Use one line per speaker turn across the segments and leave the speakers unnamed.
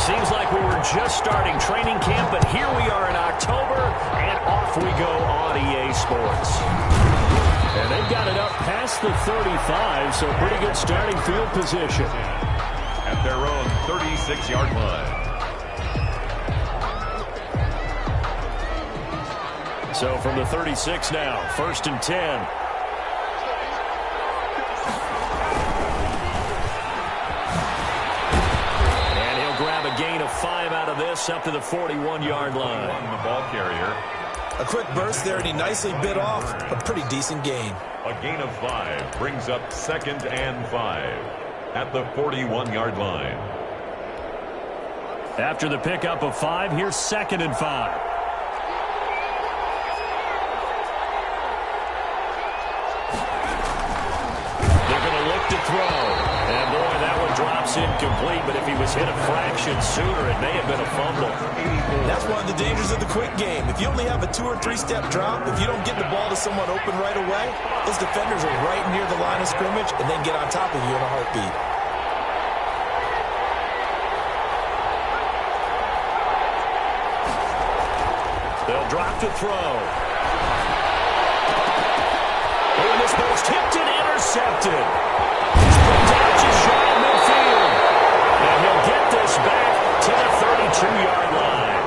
Seems like we were just starting training camp, but here we are in October, and off we go on EA Sports. And they've got it up past the 35, so pretty good starting field position.
At their own 36-yard line.
So from the 36 now, 1st and 10. Grab a gain of 5 out of this up to the 41-yard line.
The ball carrier.
A quick burst there, and he nicely bit off a pretty decent gain.
A gain of 5 brings up 2nd and 5 at the 41-yard line.
After the pickup of 5, here's 2nd and 5. They're going to look to throw. And, boy, that one drops incomplete, but if he was hit a fraction sooner, it may have been a fumble.
That's one of the dangers of the quick game. If you only have a 2- or 3-step drop, if you don't get the ball to someone open right away, those defenders are right near the line of scrimmage and then get on top of you in a heartbeat.
They'll drop to throw. And this ball's tipped and intercepted. He's put down just short of midfield. And he'll get this back to the 32-yard line.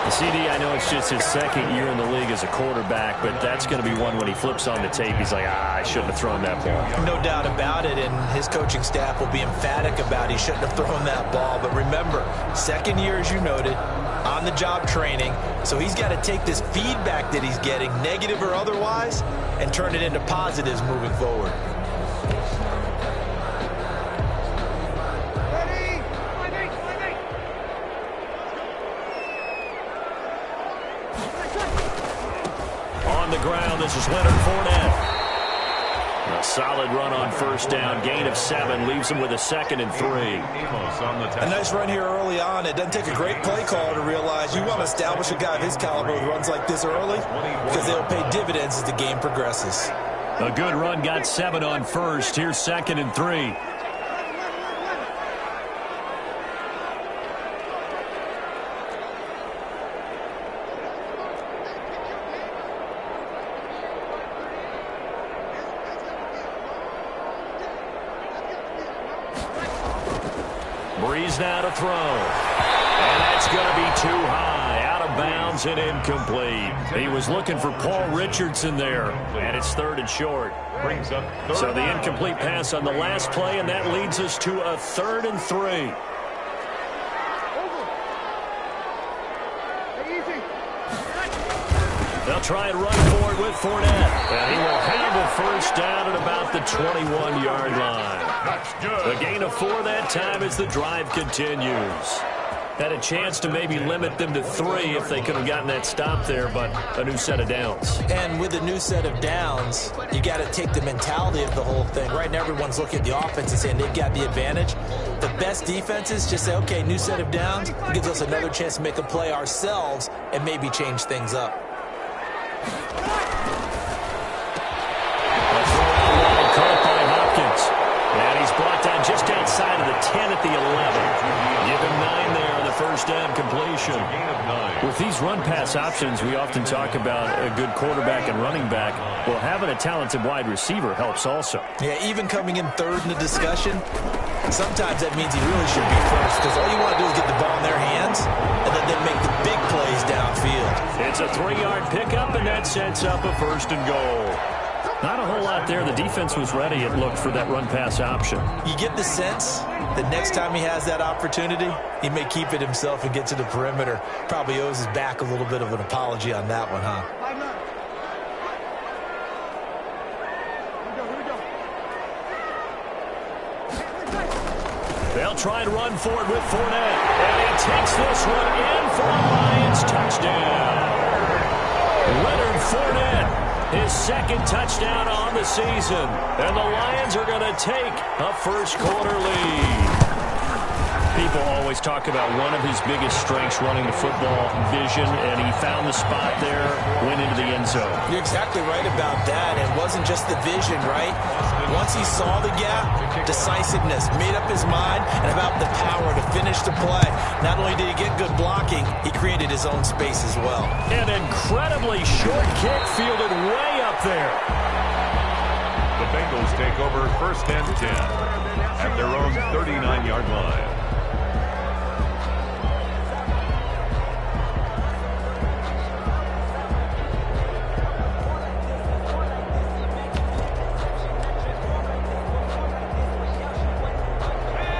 The CD, I know it's just his 2nd year in the league as a quarterback, but that's going to be one when he flips on the tape. He's like, I shouldn't have thrown that ball.
No doubt about it, and his coaching staff will be emphatic about he shouldn't have thrown that ball. But remember, 2nd year, as you noted, on-the-job training, so he's got to take this feedback that he's getting, negative or otherwise, and turn it into positives moving forward.
On the ground, this is Leonard Fournette. A solid run on 1st down. Gain of 7 leaves him with a 2nd and 3.
A nice run here early on. It doesn't take a great play call to realize you want to establish a guy of his caliber who runs like this early because they'll pay dividends as the game progresses.
A good run, got 7 on 1st. Here's 2nd and 3. Breeze now to throw. And that's going to be too high. Out of bounds and incomplete. He was looking for Paul Richardson there. And it's 3rd and short. So the incomplete pass on the last play, and that leads us to a 3rd and 3. They'll try and run forward with Fournette. And he will have a 1st down at about the 21-yard line. A gain of 4 that time as the drive continues. Had a chance to maybe limit them to 3 if they could have gotten that stop there, but a new set of downs.
And with a new set of downs, you got to take the mentality of the whole thing. Right now, everyone's looking at the offense and saying they've got the advantage. The best defenses just say, okay, new set of downs. It gives us another chance to make a play ourselves and maybe change things up.
And he's brought down just outside of the 10 at the 11. Give him 9 there on the 1st down completion. With these run-pass options, we often talk about a good quarterback and running back. Well, having a talented wide receiver helps also.
Yeah, even coming in 3rd in the discussion, sometimes that means he really should be 1st because all you want to do is get the ball in their hands and then they make the big plays downfield.
It's a 3-yard pickup, and that sets up a 1st and goal. Not a whole lot there. The defense was ready, it looked, for that run-pass option.
You get the sense that next time he has that opportunity, he may keep it himself and get to the perimeter. Probably owes his back a little bit of an apology on that one, huh?
They'll try and run forward with Fournette. And he takes this one in for a Lions touchdown. Leonard Fournette. His 2nd touchdown on the season. And the Lions are going to take a 1st quarter lead. People always talk about one of his biggest strengths running the football, vision, and he found the spot there, went into the end zone.
You're exactly right about that. It wasn't just the vision, right? Once he saw the gap, decisiveness, made up his mind, and about the power to finish the play. Not only did he get good blocking, he created his own space as well.
An incredibly short kick fielded way up there.
The Bengals take over 1st and 10 at their own 39-yard line.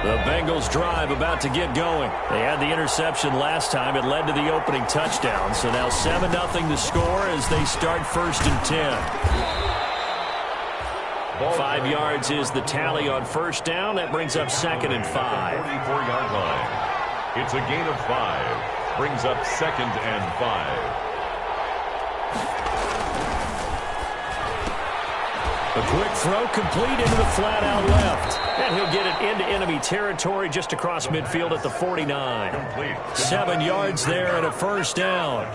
The Bengals drive about to get going. They had the interception last time. It led to the opening touchdown. So now 7-0 to score as they start 1st and 10. 5 yards is the tally on 1st down. That brings up 2nd and 5.
44-yard line. It's a gain of 5. Brings up 2nd and 5.
A quick throw complete into the flat out left. And he'll get it into enemy territory just across midfield at the 49. 7 yards there and a 1st down.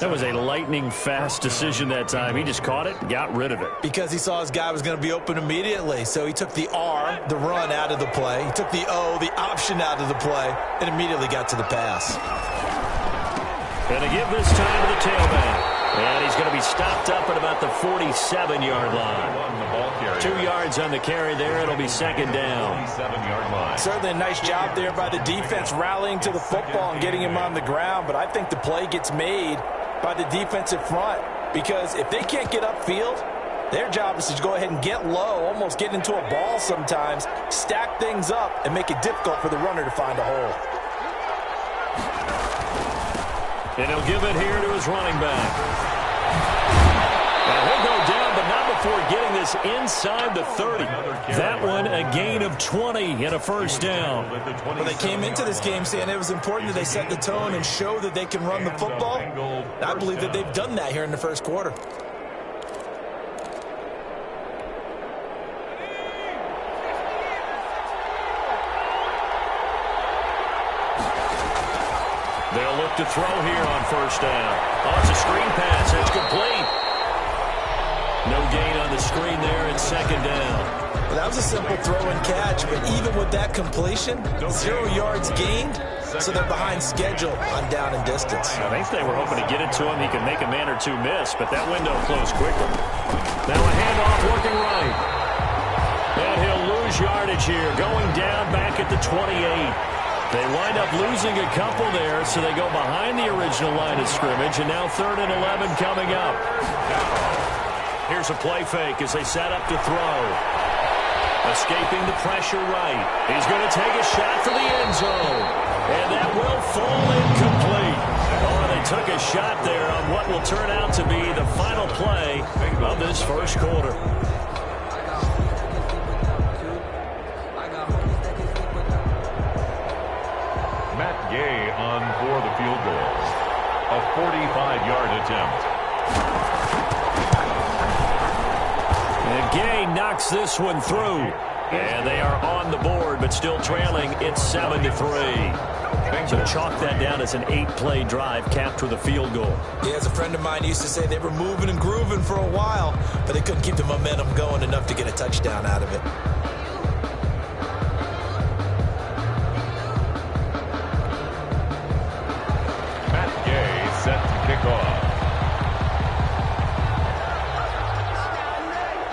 That was a lightning fast decision that time. He just caught it and got rid of it.
Because he saw his guy was going to be open immediately. So he took the R, the run, out of the play. He took the O, the option, out of the play, and immediately got to the pass.
And to give this time to the tailback. And he's going to be stopped up at about the 47-yard line. 2 yards on the carry there. It'll be 2nd down.
47-yard line.
Certainly a nice job there by the defense rallying to the football and getting him on the ground. But I think the play gets made by the defensive front. Because if they can't get upfield, their job is to go ahead and get low, almost get into a ball sometimes, stack things up, and make it difficult for the runner to find a hole.
And he'll give it here to his running back. Now he'll go down, but not before getting this inside the 30. That one a gain of 20 and a 1st down.
Well, they came into this game saying it was important that they set the tone and show that they can run the football. I believe that they've done that here in the 1st quarter.
They'll look to throw here on 1st down. Oh, it's a screen pass. It's complete. No gain on the screen there at 2nd down.
Well, that was a simple throw and catch, but even with that completion, 0 yards gained, so they're behind schedule on down and distance.
I think they were hoping to get it to him. He could make a man or two miss, but that window closed quickly. Now a handoff working right. And he'll lose yardage here, going down back at the 28. They wind up losing a couple there, so they go behind the original line of scrimmage, and now 3rd and 11 coming up. Here's a play fake as they set up to throw. Escaping the pressure right. He's going to take a shot for the end zone, and that will fall incomplete. Oh, they took a shot there on what will turn out to be the final play of this 1st quarter.
Gay on for the field goal. A 45-yard attempt.
And Gay knocks this one through. And they are on the board, but still trailing. It's 7-3. So chalk that down as an 8-play drive capped with a field goal.
Yeah, as a friend of mine used to say, they were moving and grooving for a while, but they couldn't keep the momentum going enough to get a touchdown out of it.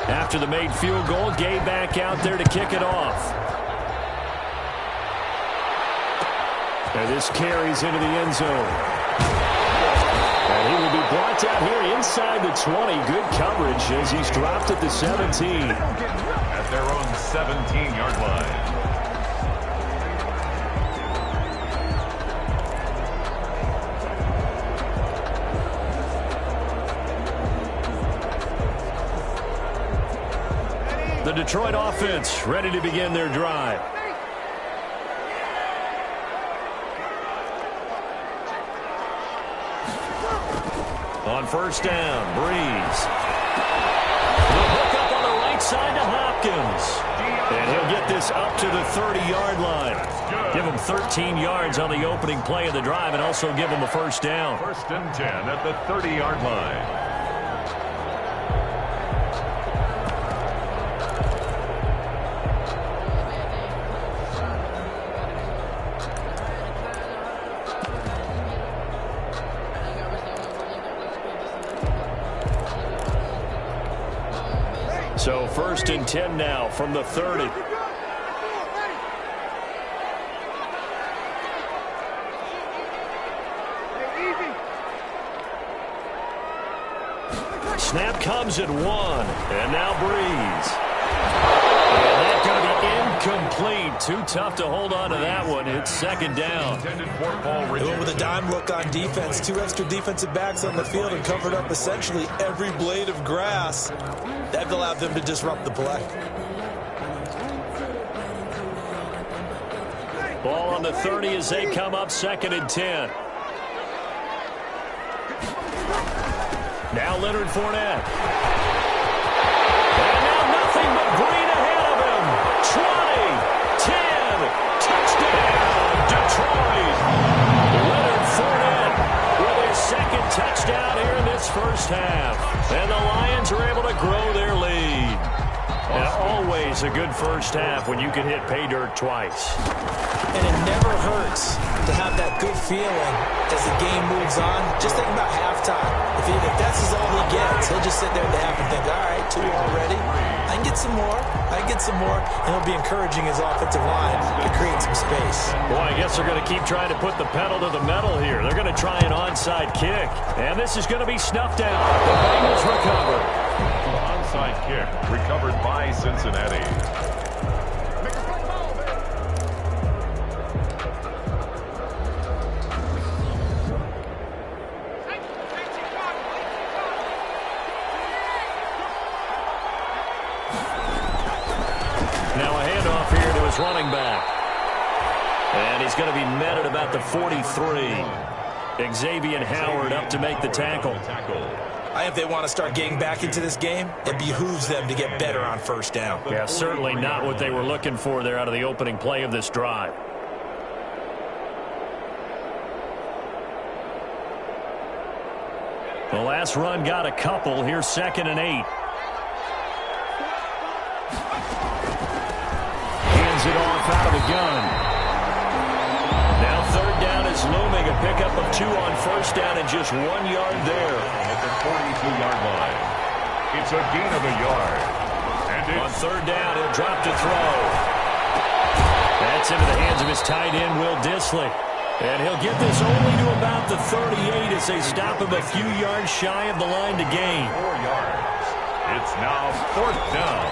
After the made field goal, Gay back out there to kick it off. And this carries into the end zone. And he will be brought down here inside the 20. Good coverage as he's dropped at the 17.
At their own 17-yard line.
The Detroit offense ready to begin their drive. On 1st down, Breeze. The hook up on the right side to Hopkins. And he'll get this up to the 30-yard line. Give them 13 yards on the opening play of the drive and also give them a first down.
1st and 10 at the 30-yard line.
So 1st and 10 now from the 30. Snap comes at 1, and now Breeze. And that's going to be incomplete. Too tough to hold on to that one. It's 2nd down.
Doing with a dime look on defense. 2 extra defensive backs on the field and covered up essentially every blade of grass. That allowed them to disrupt the play.
Ball on the 30 as they come up 2nd and 10. Now Leonard Fournette. And now nothing but green ahead of him. 20, 10, touchdown, Detroit. Leonard Fournette with his 2nd touchdown here in this 1st half. And the Lions are able to grow their lead. Now, always a good 1st half when you can hit pay dirt twice.
And it never hurts to have that good feeling as the game moves on. Just think about halftime. If that's all he gets, he'll just sit there at the half and think, all right, 2 already. I can get some more. I can get some more. And he'll be encouraging his offensive line to create some space.
Boy, I guess they're going to keep trying to put the pedal to the metal here. They're going to try an onside kick. And this is going to be snuffed out. The Bengals recover.
Onside kick recovered by Cincinnati.
Now a handoff here to his running back. And he's going to be met at about the 43. Xavier Howard up to make the tackle.
I think if they want to start getting back into this game, it behooves them to get better on 1st down.
Yeah, certainly not what they were looking for there out of the opening play of this drive. The last run got a couple. Here's 2nd and 8. Hands it off out of the gun. Now 3rd down is looming. A pickup of 2 on 1st down and just 1 yard there.
At the 42-yard line. It's a gain of a yard. And
on 3rd down, he'll drop to throw. That's into the hands of his tight end, Will Dissly. And he'll get this only to about the 38 as they stop him a few yards shy of the line to gain.
4 yards. It's now 4th down.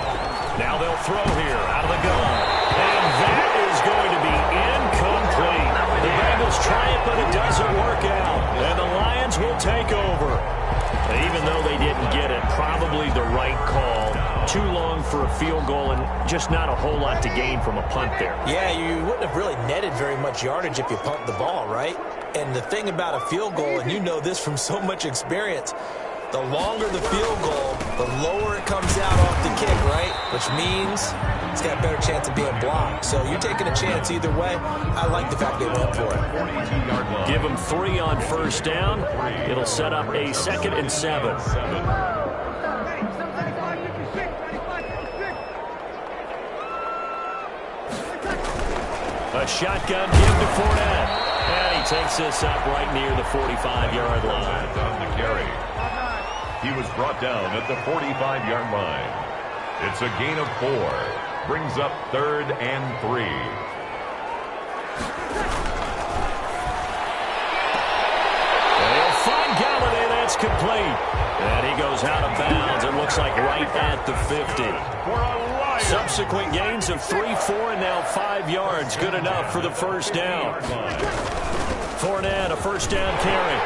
Now they'll throw here out of the gun. And that is going to be incomplete. The Bengals try it, but it doesn't work out. And the Lions will take over. Even though they didn't get it, probably the right call. Too long for a field goal and just not a whole lot to gain from a punt there.
Yeah, you wouldn't have really netted very much yardage if you pumped the ball, right? And the thing about a field goal, and you know this from so much experience, the longer the field goal, the lower it comes out off the kick, right? Which means it's got a better chance of being blocked. So you're taking a chance either way. I like the fact they went for it.
Give them 3 on 1st down. It'll set up a 2nd and 7. A shotgun give to Fournette. And he takes this up right near the 45-yard line.
On the carry. He was brought down at the 45-yard line. It's a gain of 4. Brings up 3rd and 3.
They'll find Galladay. That's complete. And he goes out of bounds. It looks like right at the 50. Subsequent gains of 3, 4, and now 5 yards. Good enough for the 1st down. Fournette, a 1st down carry.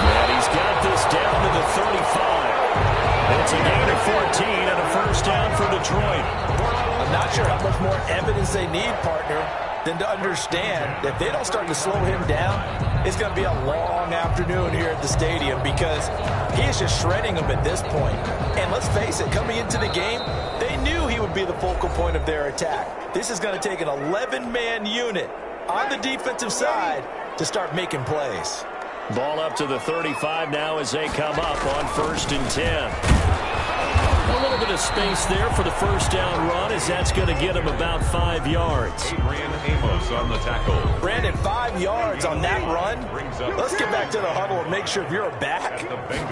And he's got this down to the 35. It's a gain of 14 and a 1st down for Detroit.
I'm not sure how much more evidence they need, partner, than to understand that if they don't start to slow him down, it's going to be a long afternoon here at the stadium because he is just shredding them at this point. And let's face it, coming into the game, they knew he would be the focal point of their attack. This is going to take an 11-man unit on the defensive side to start making plays.
Ball up to the 35 now as they come up on 1st and 10. A little bit of space there for the first down run, as that's going to get him about 5 yards.
Adrian Amos on the tackle.
Brandon, 5 yards on that run. Let's get back to the huddle and make sure if you're a back,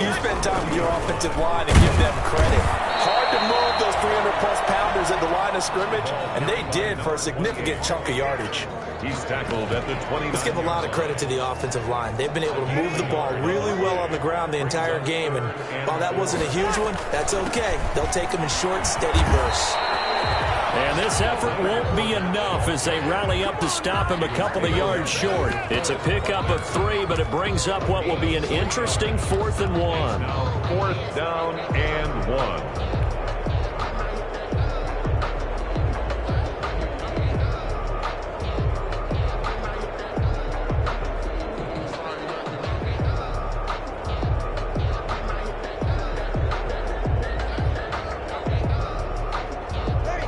you spend time with your offensive line and give them credit. Hard to move those 300-plus pounders at the line of scrimmage, and they did for a significant chunk of yardage.
He's tackled at the 20.
Let's give a lot of credit to the offensive line. They've been able to move the ball really well on the ground the entire game, and while that wasn't a huge one, that's okay. They'll take them in short, steady bursts.
And this effort won't be enough as they rally up to stop him a couple of yards short. It's a pickup of 3, but it brings up what will be an interesting 4th and 1.
Now 4th down and 1.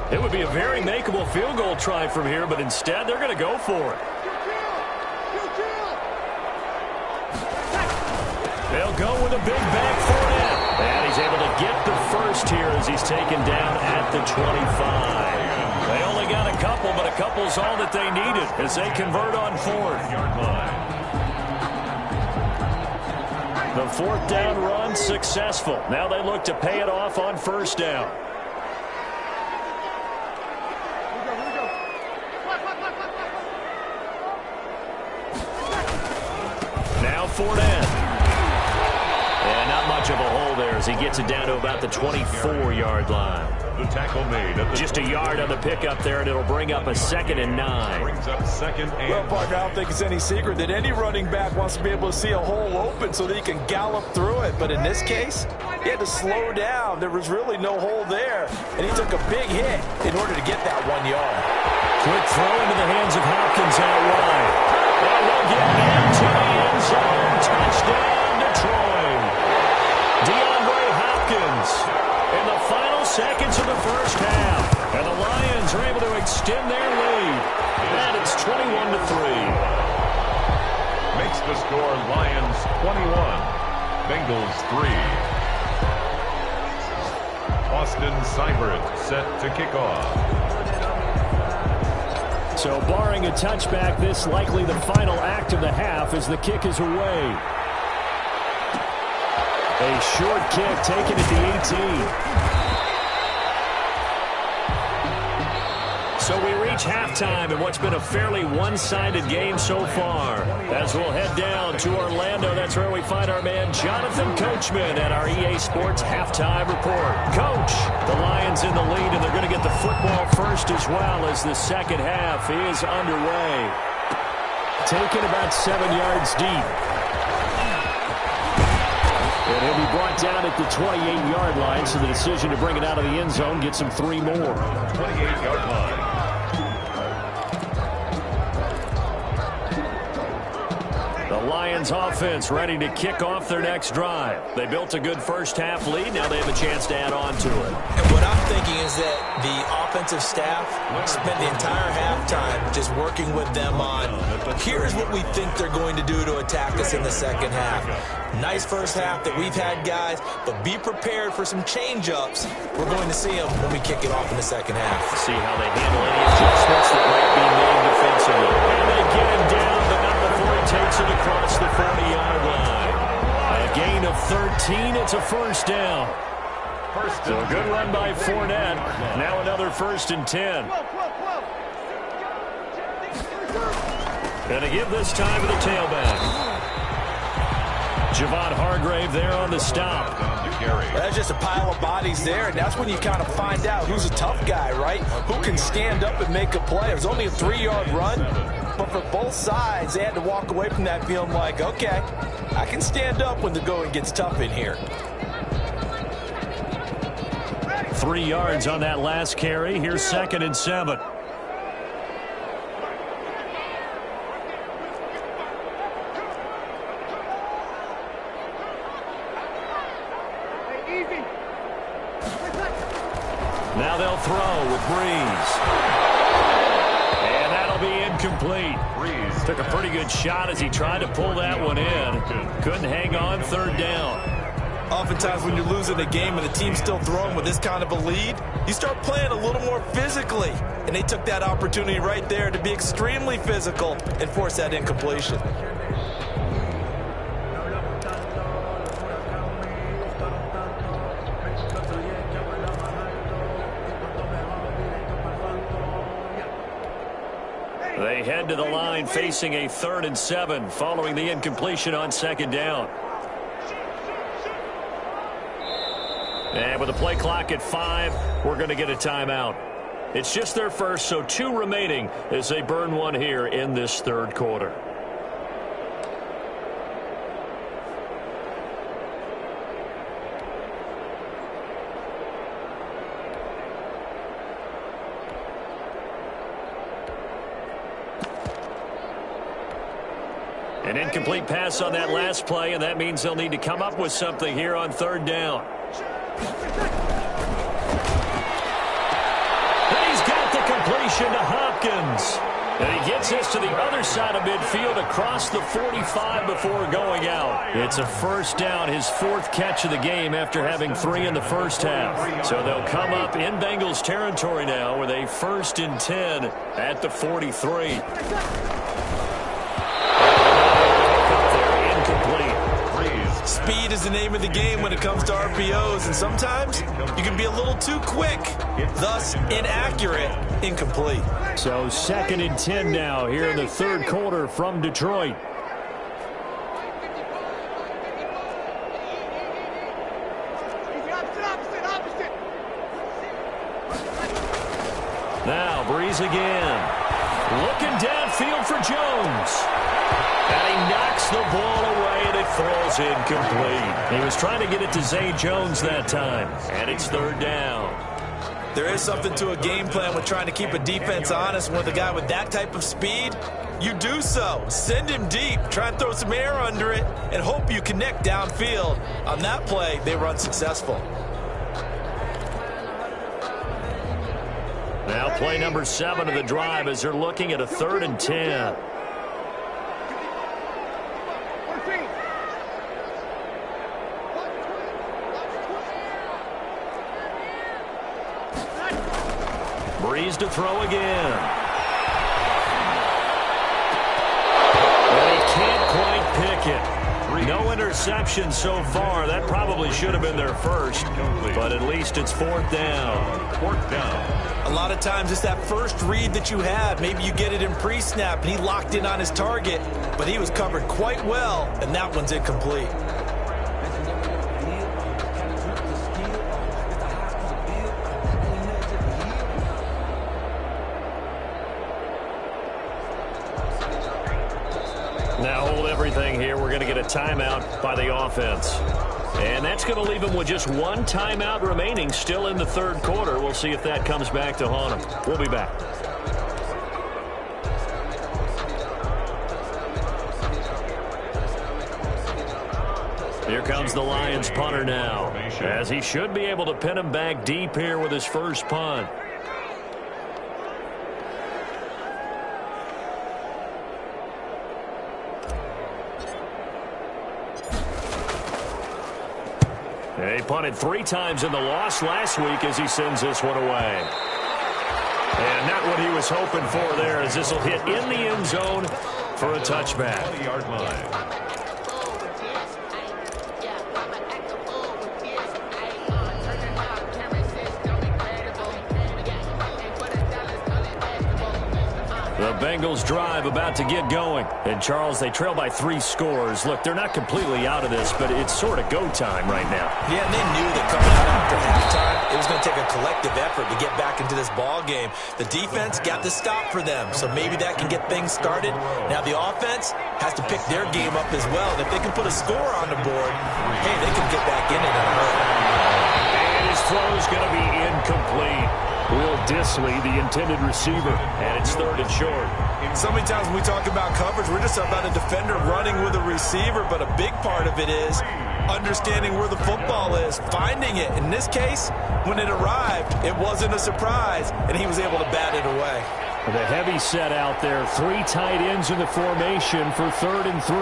It would be a very makeable field goal try from here, but instead they're going to go for it. They'll go with a big back for it. And he's able to get the first here as he's taken down at the 25. They only got a couple, but a couple's all that they needed as they convert on 4th. The 4th down run successful. Now they look to pay it off on 1st down. Now 4th down. And not much of a hole there as he gets it down to about the 24-yard line.
The tackle made at the
just a yard on the pickup there, and it'll bring up a 2nd and 9.
Brings up 2nd and
well, partner, I don't think it's any secret that any running back wants to be able to see a hole open so that he can gallop through it. But in this case, he had to slow down. There was really no hole there, and he took a big hit in order to get that 1 yard.
Quick throw into the hands of Hopkins out wide. And they'll get into the end zone. Touchdown, Detroit. DeAndre Hopkins in the final seconds of the first half. And the Lions are able to extend their lead. And it's 21-3.
Makes the score Lions 21, Bengals 3. Austin Seibert set to kick off.
So barring a touchback, this likely the final act of the half as the kick is away. A short kick taken at the 18. So we reach halftime in what's been a fairly one-sided game so far. As we'll head down to Orlando, that's where we find our man Jonathan Coachman at our EA Sports Halftime Report. Coach, the Lions in the lead, and they're going to get the football first as well as the second half is underway. Taken about 7 yards deep. And he'll be brought down at the 28-yard line, so the decision to bring it out of the end zone gets him 3 more.
28-yard line.
The Lions offense ready to kick off their next drive. They built a good first-half lead. Now they have a chance to add on to it.
And what I'm thinking is that the offensive staff spent the entire halftime just working with them on, here's what we think they're going to do to attack us in the second half. Nice first half that we've had, guys, but be prepared for some change-ups. We're going to see them when we kick it off in the second half.
See how they handle any adjustments that might be made defensively. And they get him down, but not before he takes it across the 40-yard line. A gain of 13. It's a first down. So a good run by Fournette. Now another 1st and 10. And to give this time to the tailback. Javon Hargrave there on the stop.
That's just a pile of bodies there, and that's when you kind of find out who's a tough guy, right? Who can stand up and make a play. It was only a 3-yard run, but for both sides, they had to walk away from that feeling like, okay, I can stand up when the going gets tough in here.
3 yards on that last carry. Here's 2nd and 7. Now Now they'll throw with Breeze. And that'll be incomplete.
Breeze
Took a pretty good shot as he tried to pull that one in. Couldn't hang on third down.
Oftentimes when you're losing a game and the team's still throwing with this kind of a lead, you start playing a little more physically. And they took that opportunity right there to be extremely physical and force that incompletion.
They head to the line facing a 3rd and 7 following the incompletion on 2nd down. And with the play clock at 5, we're going to get a timeout. It's just their first, so 2 remaining as they burn one here in this 3rd quarter. An incomplete pass on that last play, and that means they'll need to come up with something here on 3rd down. And he's got the completion to Hopkins. And he gets this to the other side of midfield across the 45 before going out. It's a 1st down, his 4th catch of the game after having 3 in the first half. So they'll come up in Bengals territory now with a 1st and 10 at the 43.
Speed is the name of the game when it comes to RPOs, and sometimes you can be a little too quick, thus inaccurate, incomplete.
So 2nd and 10 now here in the 3rd quarter from Detroit. Now Breeze again. Looking downfield for Jones. And he knocks the ball away, and it falls incomplete. He was trying to get it to Zay Jones that time, and it's 3rd down.
There is something to a game plan with trying to keep a defense honest. With a guy with that type of speed, you do so. Send him deep, try and throw some air under it, and hope you connect downfield. On that play, they were unsuccessful.
Now play number 7 of the drive as they're looking at a 3rd and 10. Breeze to throw again. And he can't quite pick it. No interception so far. That probably should have been their first, but at least it's 4th down.
4th down.
A lot of times it's that first read that you have. Maybe you get it in pre-snap and he locked in on his target, but he was covered quite well, and that one's incomplete.
Now hold everything here. We're going to get a timeout by the offense. And that's going to leave them with just 1 timeout remaining still in the 3rd quarter. We'll see if that comes back to haunt them. We'll be back. Here comes the Lions punter now, as he should be able to pin him back deep here with his first punt. He punted 3 times in the loss last week as he sends this one away. And not what he was hoping for there, as this will hit in the end zone for a touchback.
20-yard line.
The Bengals drive about to get going. And, Charles, they trail by 3 scores. Look, they're not completely out of this, but it's sort of go time right now.
Yeah, and they knew that coming out after halftime, it was going to take a collective effort to get back into this ball game. The defense got the stop for them, so maybe that can get things started. Now the offense has to pick their game up as well. And if they can put a score on the board, hey, they can get back in it in a hurry.
And his throw is going to be incomplete. Will Disley, the intended receiver, and it's 3rd and short.
So many times when we talk about coverage, we're just about a defender running with a receiver, but a big part of it is understanding where the football is, finding it. In this case, when it arrived, it wasn't a surprise, and he was able to bat it away.
The heavy set out there. 3 tight ends in the formation for 3rd and 3.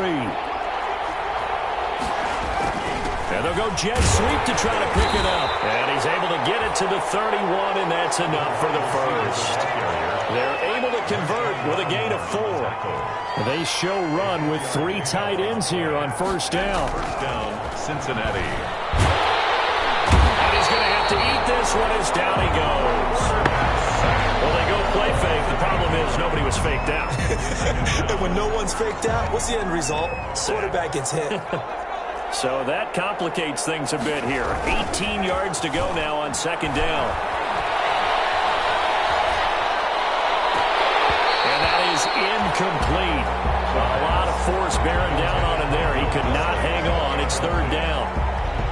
And they'll go jet sweep to try to pick it up. And he's able to get it to the 31, and that's enough for the first. They're able to convert with a gain of 4. They show run with 3 tight ends here on first down.
First down, Cincinnati.
And he's going to have to eat this one as down he goes. Well, they go play fake. The problem is nobody was faked out.
And when no one's faked out, what's the end result? Quarterback gets hit.
So that complicates things a bit here. 18 yards to go now on 2nd down. And that is incomplete. A lot of force bearing down on him there. He could not hang on. It's 3rd down.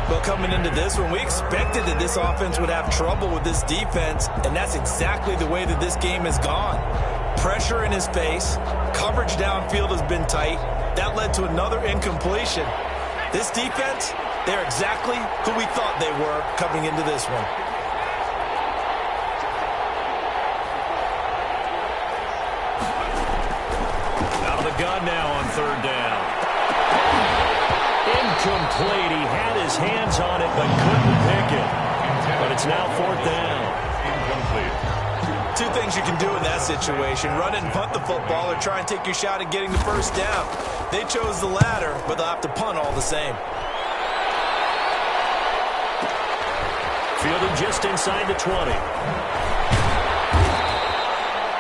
But coming into this one, we expected that this offense would have trouble with this defense, and that's exactly the way that this game has gone. Pressure in his face. Coverage downfield has been tight. That led to another incompletion. This defense, they're exactly who we thought they were coming into this one.
Out of the gun now on 3rd down. Incomplete. He had his hands on it but couldn't pick it. But it's now 4th down.
Incomplete.
2 things you can do in that situation. Run it and punt the football or try and take your shot at getting the first down. They chose the latter, but they'll have to punt all the same.
Fielded just inside the 20.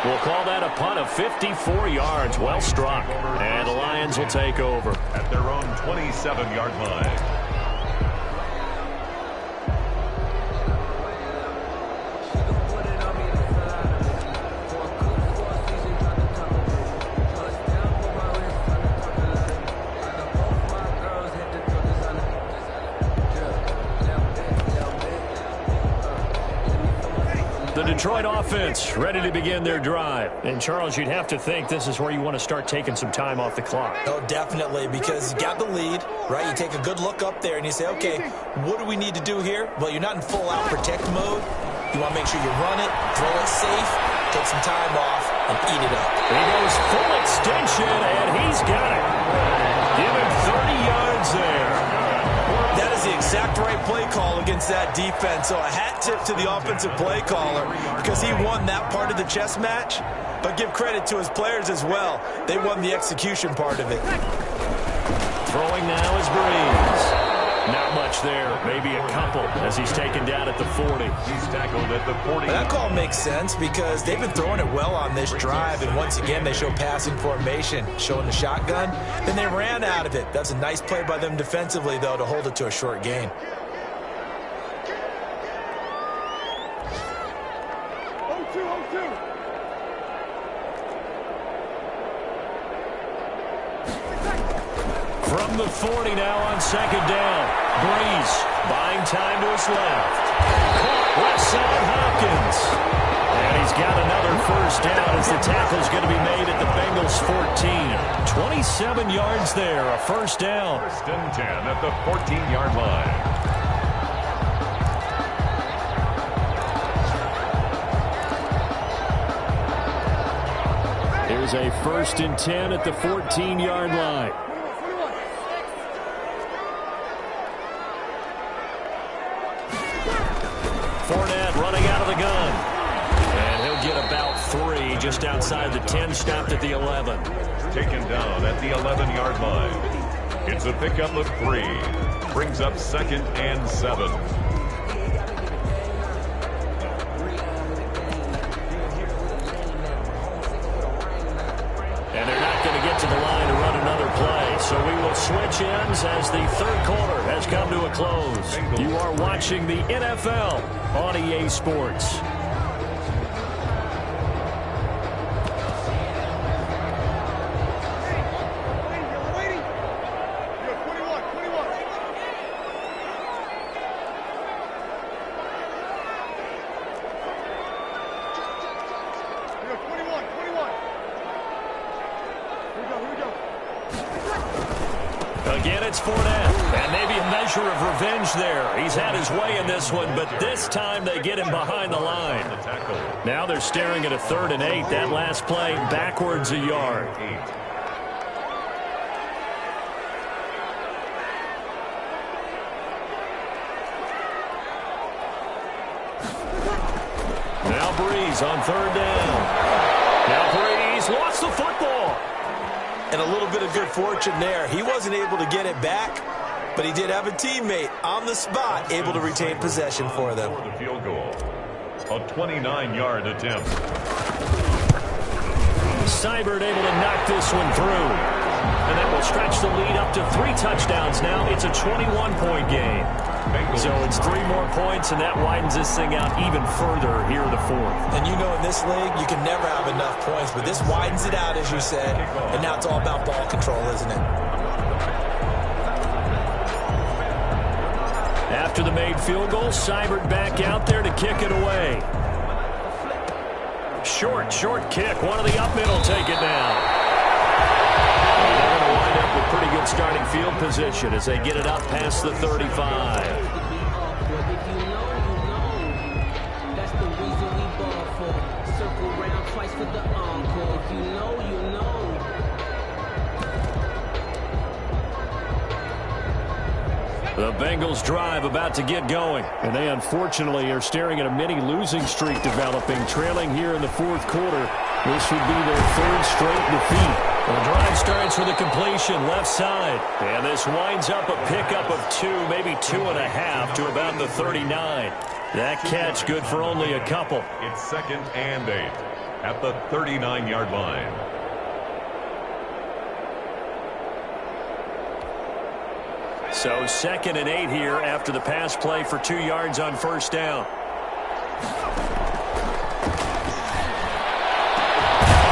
We'll call that a punt of 54 yards. Well struck. And the Lions will take over.
At their own 27-yard line.
The Detroit offense ready to begin their drive. And, Charles, you'd have to think this is where you want to start taking some time off the clock.
Oh, definitely, because you got the lead, right? You take a good look up there and you say, okay, what do we need to do here? Well, you're not in full-out protect mode. You want to make sure you run it, throw it safe, take some time off, and eat it up.
He goes full extension, and he's got it. Give him 30 yards there.
That is the exact right play call against that defense. So a hat tip to the offensive play caller because he won that part of the chess match. But give credit to his players as well. They won the execution part of it.
Throwing now is Breeze. Not much there. Maybe a couple as he's taken down at the 40.
He's tackled at the 40.
That call makes sense because they've been throwing it well on this drive. And once again, they show passing formation, showing the shotgun. Then they ran out of it. That's a nice play by them defensively, though, to hold it to a short gain.
From the 40 now on 2nd down. Breeze buying time to his left. Caught left side Hopkins. And he's got another first down as the tackle's going to be made at the Bengals 14. 27 yards there, a first down.
1st and 10 at the 14-yard line.
Here's a 1st and 10 at the 14-yard line. Fournette running out of the gun. And he'll get about 3 just outside the 10, stopped at the 11.
Taken down at the 11-yard line. It's a pickup of 3. Brings up 2nd and 7.
And they're not going to get to the line to run another play. So we will switch ends as the 3rd quarter has come to a close. You are watching the NFL on EA Sports. Again, it's Fournette. And maybe a measure of revenge there. He's had his way in this one, but this time they get him behind the line. Now they're staring at a 3rd and 8. That last play backwards a yard. Now Breeze on 3rd down. Now Breeze lost the football.
And a little bit of good fortune there. He wasn't able to get it back, but he did have a teammate on the spot able to retain possession for them.
For the field goal. A 29-yard attempt.
Seibert able to knock this one through. And that will stretch the lead up to 3 touchdowns now. It's a 21-point game. So it's 3 more points, and that widens this thing out even further here in the 4th.
And you know in this league, you can never have enough points, but this widens it out, as you said. And now it's all about ball control, isn't it?
After the made field goal, Seibert back out there to kick it away. Short kick. One of the up middle take it down. And they're going to wind up with pretty good starting field position as they get it up past the 35. The Bengals drive about to get going. And they unfortunately are staring at a mini losing streak developing, trailing here in the 4th quarter. This would be their 3rd straight defeat. The drive starts with a completion left side. And this winds up a pickup of 2, maybe 2.5 to about the 39. That catch good for only a couple.
It's 2nd and 8 at the 39-yard line.
So 2nd and 8 here after the pass play for 2 yards on 1st down.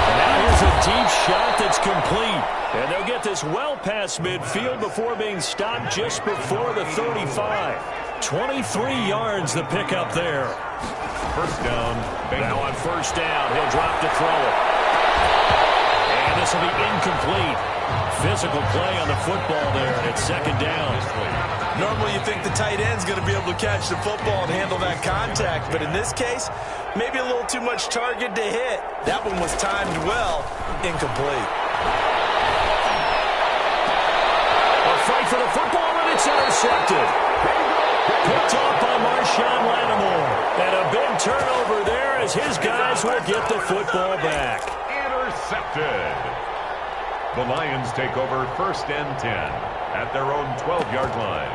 And now here's a deep shot that's complete. And they'll get this well past midfield before being stopped just before the 35. 23 yards the pickup there.
1st down.
Now on 1st down, he'll drop to throw it. And this will be incomplete. Physical play on the football there, and it's 2nd down.
Normally you think the tight end's going to be able to catch the football and handle that contact, but in this case, maybe a little too much target to hit. That one was timed well, incomplete.
A fight for the football, and it's intercepted. Picked off by Marshawn Lattimore. And a big turnover there as his guys will get the football back.
Intercepted. The Lions take over 1st and 10 at their own 12-yard line.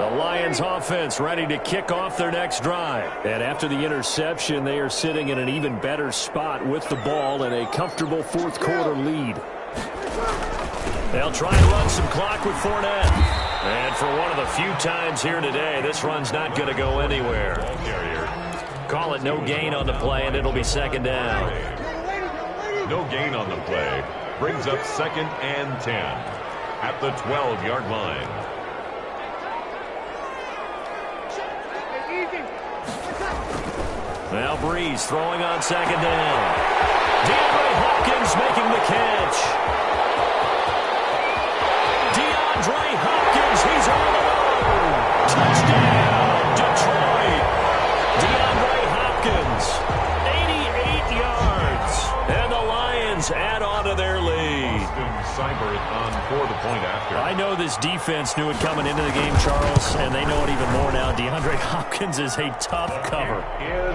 The Lions offense ready to kick off their next drive. And after the interception, they are sitting in an even better spot with the ball and a comfortable 4th quarter lead. They'll try and run some clock with Fournette. And for one of the few times here today, this run's not going to go anywhere.
Ball carrier.
Call it no gain on the play, and it'll be 2nd down.
No gain on the play. Brings up 2nd and 10 at the 12-yard line.
Now Breeze throwing on 2nd down. DeAndre Hopkins making the catch. DeAndre Hopkins, he's on the road. Touchdown, Detroit. DeAndre Hopkins, 88 yards. And the Lions add on to their lead.
Seibert on for the point after.
I know this defense knew it coming into the game, Charles, and they know it even more now. DeAndre Hopkins is a tough cover.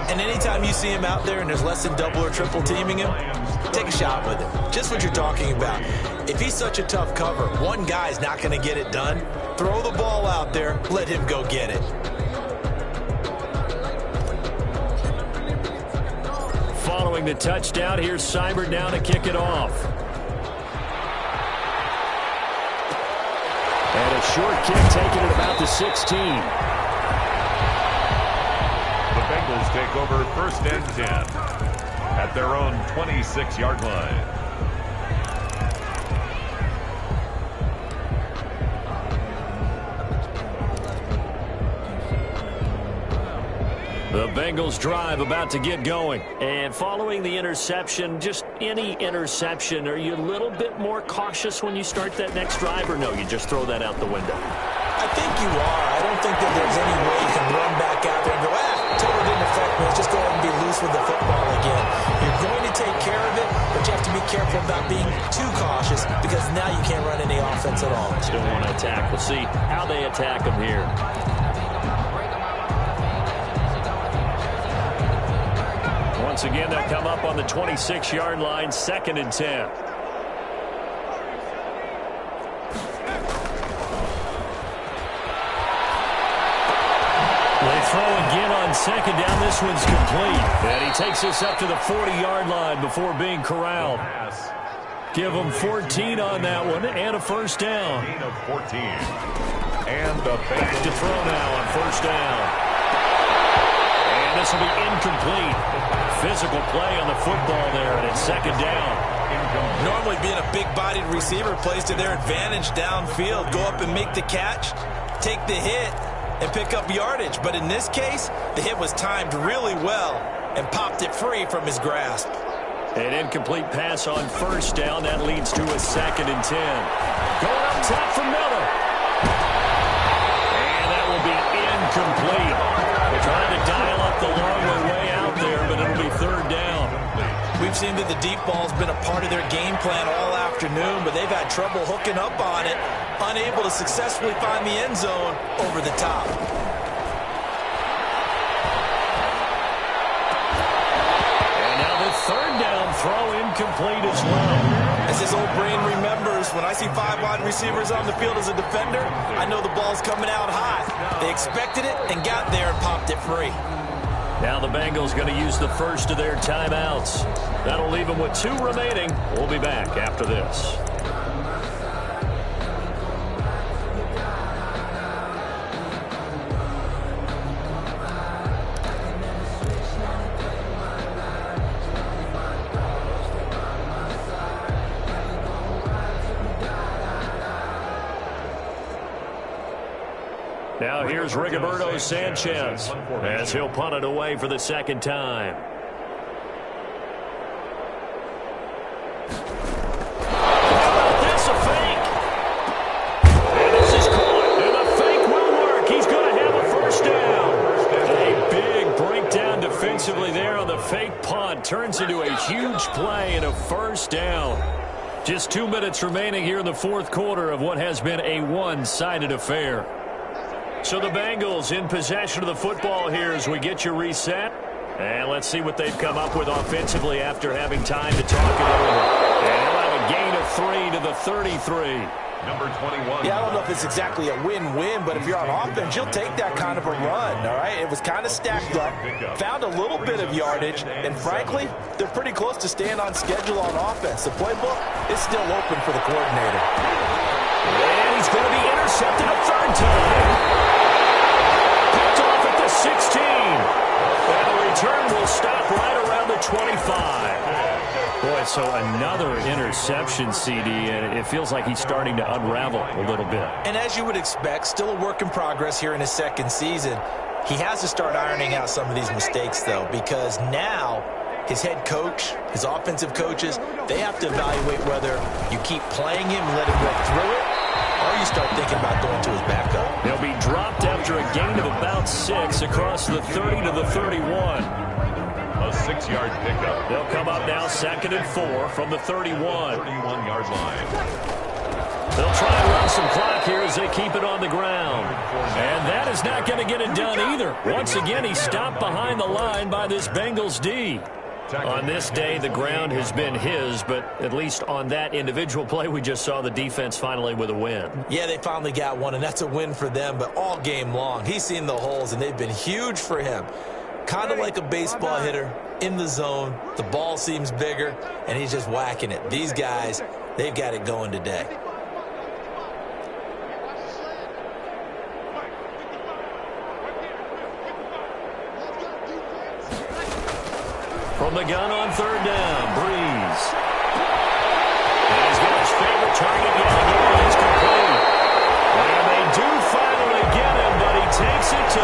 And anytime you see him out there and there's less than double or triple teaming him, take a shot with him. Just what you're talking about. If he's such a tough cover, one guy's not going to get it done. Throw the ball out there, let him go get it.
Following the touchdown, here's Seibert now to kick it off. And a short kick taken at about the 16.
The Bengals take over 1st and 10 at their own 26-yard line.
The Bengals drive about to get going. And following the interception, just any interception, are you a little bit more cautious when you start that next drive, or no, you just throw that out the window?
I think you are. I don't think that there's any way you can run back out there and go, totally didn't affect me. Let's just go ahead and be loose with the football again. You're going to take care of it, but you have to be careful about being too cautious because now you can't run any offense at all.
Still want to attack. We'll see how they attack them here. Once again, they'll come up on the 26-yard line, 2nd and 10. They throw again on 2nd down. This one's complete. And he takes us up to the 40-yard line before being corralled. Give him 14 on that one and a first down.
Gain of 14. And the
back to throw now on first down. And this will be incomplete. Physical play on the football there, and it's 2nd down.
Normally being a big-bodied receiver plays to their advantage downfield. Go up and make the catch, take the hit, and pick up yardage. But in this case, the hit was timed really well and popped it free from his grasp.
An incomplete pass on first down. That leads to a 2nd and 10. Going up top for Miller. And that will be incomplete. They're trying to dial up the long way out there, but it'll be 3rd down.
We've seen that the deep ball's been a part of their game plan all afternoon, but they've had trouble hooking up on it, unable to successfully find the end zone over the top.
And now the 3rd down throw incomplete as well.
As his old brain remembers, when I see 5 wide receivers on the field as a defender, I know the ball's coming out high. They expected it and got there and popped it free.
Now the Bengals going to use the first of their timeouts. That'll leave them with 2 remaining. We'll be back after this. Now here's Rigoberto Sanchez as he'll punt it away for the 2nd time. How about this, a fake? And this is caught, and the fake will work. He's going to have a first down. A big breakdown defensively there on the fake punt. Turns into a huge play and a first down. Just 2 minutes remaining here in the 4th quarter of what has been a one-sided affair. So the Bengals in possession of the football here as we get you reset. And let's see what they've come up with offensively after having time to talk it over. And they'll have a gain of 3 to the 33.
Number 21.
Yeah, I don't know if it's exactly a win-win, but if you're on offense, you'll take that kind of a run, all right? It was kind of stacked up, found a little bit of yardage, and frankly, they're pretty close to staying on schedule on offense. The playbook is still open for the coordinator.
And he's going to be intercepted a 3rd time. 16. And the return will stop right around the 25. Boy, so another interception, CD, and it feels like he's starting to unravel a little bit. And as you would expect, still a work in progress here in his 2nd season. He has to start ironing out some of these mistakes, though, because now his head coach, his offensive coaches, they have to evaluate whether you keep playing him and let him work through it, or you start thinking about going to his backup. He'll be dropped after a gain of about 6 across the 30 to the 31.
A 6-yard pickup.
They'll come up now 2nd and 4 from the 31.
31-yard line.
They'll try and run some clock here as they keep it on the ground. And that is not going to get it done either. Once again, he's stopped behind the line by this Bengals D. On this day, the ground has been his, but at least on that individual play, we just saw the defense finally with a win. Yeah, they finally got one, and that's a win for them, but all game long, he's seen the holes, and they've been huge for him. Kind of like a baseball hitter in the zone. The ball seems bigger, and he's just whacking it. These guys, they've got it going today. From the gun on 3rd down, Breeze. And he's got his favorite target yet again. It's complete. And they do finally get him, but he takes it to